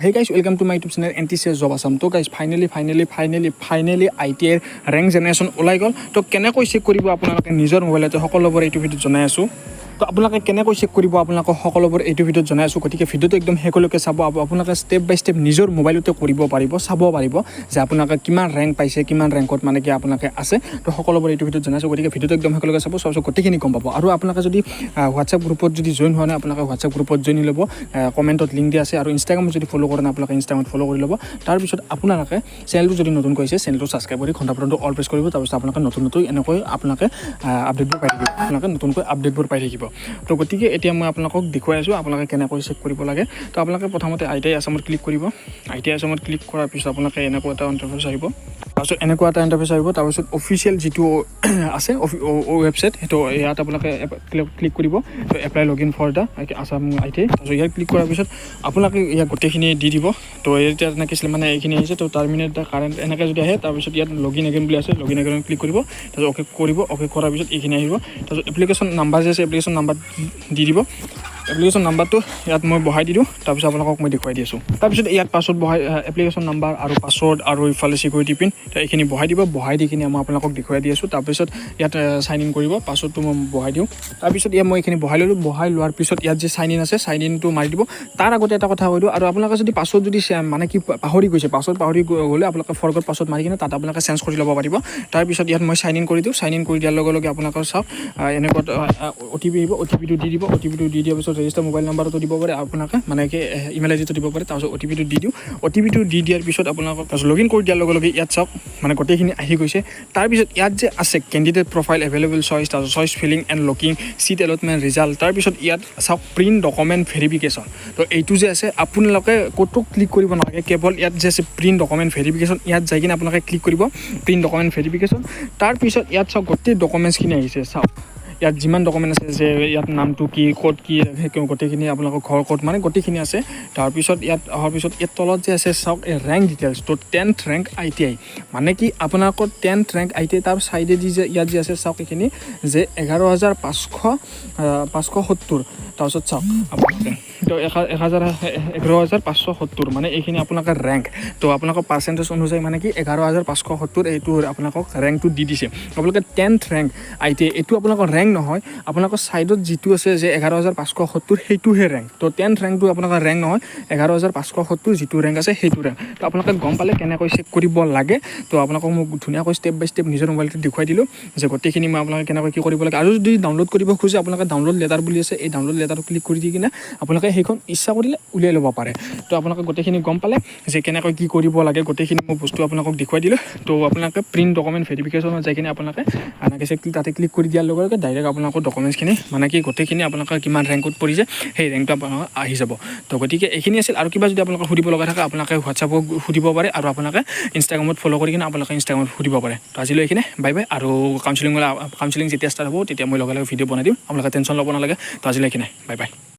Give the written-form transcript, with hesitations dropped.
Hey guys, welcome to my YouTube channel NTCS Job Assam. So guys, finally ITI rank generation ulai gol. To kenekoi check koribo apnaloke nijor mobile te hokolobor eitu video janai asu. তো আপোনালোকে কেনেকৈ check কৰিব আপোনালোকক সকলোবোৰ এইটো ভিডিঅ'ত জনাই আছোঁ গতিকে ভিডিঅ'টো একদম শেষলৈকে চাব আপোনালোকে ষ্টেপ বাই ষ্টেপ নিজৰ মোবাইলতে কৰিব পাৰিব চাব পাৰিব যে আপোনালোকে কিমান ৰেংক পাইছে কিমান ৰেংকত মানে কি আপোনালোকে আছে তো সকলোবোৰ এইটো ভিডিঅ'ত জনাইছোঁ গতিকে ভিডিঅ'টো একদম শেষলৈকে চাব সব গোটেইখিনি গম পাব আৰু আপোনালোকে যদি হোৱাটছআপ গ্ৰুপত যদি জইন হোৱা নাই আপোনালোকে হোৱাটছআপ গ্ৰুপত জইন ল'ব কমেণ্টত লিংক দিয়া আছে আৰু ইনষ্টাগ্ৰামত যদি ফ'ল' কৰা নাই আপোনালোকে ইনষ্টাগ্ৰামত ফ'ল' কৰি ল'ব তাৰপিছত আপোনালোকে চেনেলটো যদি নতুন কৰিছে চেনেলটো ছাবস্ক্ৰাইব কৰি ঘণ্টা পৰ্যন্ত অল প্ৰেছ কৰিব তাৰপিছত আপোনালোকে নতুন এনেকৈ আপোনালোকে আপডেটবোৰ পাই থাকিব আপোনালোকে নতুনকৈ আপডেটবোৰ পাই থাকিব তো গতিকে এতিয়া মই আপোনালোকক দেখুৱাই আছোঁ আপোনালোকে কেনেকৈ চেক কৰিব লাগে তো আপোনালোকে প্ৰথমতে ITI আসামত ক্লিক কৰিব ITI আসামত ক্লিক কৰাৰ পিছত আপোনালোকে এনেকুৱা এটা ইণ্টাৰফেচ আহিব তাৰপিছত এনেকুৱা এটা ইণ্টাৰফেচ আহিব তাৰপিছত অফিচিয়েল যিটো আছে ৱেবছাইট সেইটো ইয়াত আপোনালোকে ক্লিক কৰিব তো apply login for the Assam ITI তাৰপিছত ইয়াত ক্লিক কৰাৰ পিছত আপোনালোকে ইয়াত গোটেইখিনি দি দিব তো এতিয়া এনেকৈ মানে এইখিনি আহিছে তো টাৰ্মিনেট দা কাৰেণ্ট এনেকৈ যদি আহে তাৰপিছত ইয়াত লগইন এগেইন বুলি আছে লগইন এগেইন ক্লিক কৰিব তাৰপিছত অ'কে কৰাৰ পিছত এইখিনি আহিব তাৰপিছত এপ্লিকেশ্যন নাম্বাৰ যে আছে এপ্লিকেশ্যন নাম্বাৰ দি দিব এপ্লিকেশ্যন নাম্বাৰটো ইয়াত মই বহাই দিওঁ তাৰপিছত আপোনালোকক মই দেখুৱাই দি আছোঁ তাৰপিছত ইয়াত পাছৱৰ্ড বহাই এপ্লিকেশ্যন নাম্বাৰ আৰু পাছৱৰ্ড আৰু ইফালে চিকিউৰিটি পিন এইখিনি বহাই দিব বহাই দি কিনে মই আপোনালোকক দেখুৱাই দি আছোঁ তাৰপিছত ইয়াত চাইন ইন কৰিব পাছৱৰ্ডটো মই বহাই দিওঁ তাৰপিছত ইয়াত মই এইখিনি বহাই ল'লোঁ বহাই লোৱাৰ পিছত ইয়াত যে চাইন ইন আছে চাইন ইনটো মাৰি দিব তাৰ আগতে এটা কথা কৈ দিওঁ আৰু আপোনালোকে যদি পাছৱৰ্ড যদি মানে কি পাহৰি গৈছে পাছৱৰ্ড পাহৰি গ'লে আপোনালোকে ফৰগট পাছৱৰ্ড মাৰি কিনে তাত আপোনালোকে চেঞ্জ কৰি ল'ব পাৰিব তাৰপিছত ইয়াত মই চাইন ইন কৰি দিওঁ চাইন ইন কৰি দিয়াৰ লগে লগে আপোনালোকৰ চাওক এনেকুৱা OTP আহিব OTPটো দি দিব OTPটো দি দিয়াৰ পিছত ৰেজিষ্টাৰ মোবাইল নাম্বাৰটো দিব পাৰে আপোনালোকে মানে কি ইমেইল আইডিটো দিব পাৰে তাৰপিছত OTPটো দি দিওঁ OTPটো দি দিয়াৰ পিছত আপোনালোকক লগইন কৰি দিয়াৰ লগে লগে ইয়াত চাওক মানে গোটেইখিনি আহি গৈছে তাৰপিছত ইয়াত যে আছে কেণ্ডিডেট প্ৰফাইল এভেইলেবল চইচ তাৰপিছত choice filling and locking seat allotment result তাৰপিছত ইয়াত চাওক প্ৰিণ্ট ডকুমেণ্ট ভেৰিফিকেশ্যন তো এইটো যে আছে আপোনালোকে ক'তো ক্লিক কৰিব নালাগে কেৱল ইয়াত যে আছে প্ৰিণ্ট ডকুমেণ্ট ভেৰিফিকেশ্যন ইয়াত যাই কিনে আপোনালোকে ক্লিক কৰিব প্ৰিণ্ট ডকুমেণ্ট ভেৰিফিকেশ্যন তাৰপিছত ইয়াত চাওক গোটেই ডকুমেণ্টছখিনি আহিছে চাওক ইয়াত যিমান ডকুমেণ্ট আছে যে ইয়াত নামটো কি ক'ত কি গোটেইখিনি আপোনালোকৰ ঘৰ ক'ত মানে গোটেইখিনি আছে তাৰপিছত ইয়াত অহাৰ পিছত ইয়াত তলত যে আছে চাওক এই ৰেংক ডিটেইলছ তো 10th ৰেংক ITI মানে কি আপোনালোকৰ 10th ৰেংক ITI তাৰ চাইডেদি যে ইয়াত যে আছে চাওক এইখিনি যে 11,570 তাৰপিছত চাওক আপোনালোকে তো 11,570 মানে এইখিনি আপোনালোকৰ ৰেংক তো আপোনালোকৰ পাৰ্চেণ্টেজ অনুযায়ী মানে কি 11,570 এইটো আপোনালোকক ৰেংকটো দি দিছে আপোনালোকে 10th ৰেংক ITI এইটো আপোনালোকৰ ৰেংক নহয় আপোনালোকৰ ছাইডত যিটো আছে যে 11,570 সেইটোহে ৰেংক তো 10th ৰেংকটো আপোনালোকৰ ৰেংক নহয় 11,570 যিটো ৰেংক আছে সেইটো ৰেংক তো আপোনালোকে গম পালে কেনেকৈ চেক কৰিব লাগে তো আপোনালোকক মই ধুনীয়াকৈ ষ্টেপ বাই ষ্টেপ নিজৰ মোবাইলটো দেখুৱাই দিলোঁ যে গোটেইখিনি মই আপোনালোকে কেনেকৈ কি কৰিব লাগে আৰু যদি ডাউনলোড কৰিব খোজে আপোনালোকে ডাউনলোড লেটাৰ বুলি আছে এই ডাউনলোড লেটাৰটো ক্লিক কৰি দি কিনে আপোনালোকে সেইখন ইচ্ছা কৰিলে উলিয়াই ল'ব পাৰে তো আপোনালোকে গোটেইখিনি গম পালে যে কেনেকৈ কি কৰিব লাগে গোটেইখিনি মই বস্তু আপোনালোকক দেখুৱাই দিলোঁ তো আপোনালোকে প্ৰিণ্ট ডকুমেণ্ট ভেৰিফিকেশ্যনত যাই কিনে আপোনালোকে এনেকৈ তাতে ক্লিক কৰি দিয়াৰ লগে লগে ডাইৰেক্ট আপোনালোকৰ ডকুমেণ্টছখিনি মানে কি গোটেইখিনি আপোনালোকৰ কিমান ৰেংকত পৰিছে সেই ৰেংকটো আপোনালোকৰ আহি যাব তো গতিকে এইখিনি আছিল আৰু কিবা যদি আপোনালোকে সুধিব লগা থাকে আপোনালোকে হোৱাটছআপত সুধিব পাৰে আৰু আপোনালোকে ইনষ্টাগ্ৰামত ফ'ল' কৰি কিনে আপোনালোকে ইনষ্টাগ্ৰামত সুধিব পাৰে তো আজিলৈ এইখিনি বাই বাই আৰু কাউন্সেলিং যেতিয়া ষ্টাৰ্ট হ'ব তেতিয়া মই লগে লগে ভিডিঅ' বনাই দিম আপোনালোকে টেনশ্যন ল'ব নালাগে তো আজিলৈ এইখিনি বাই বাই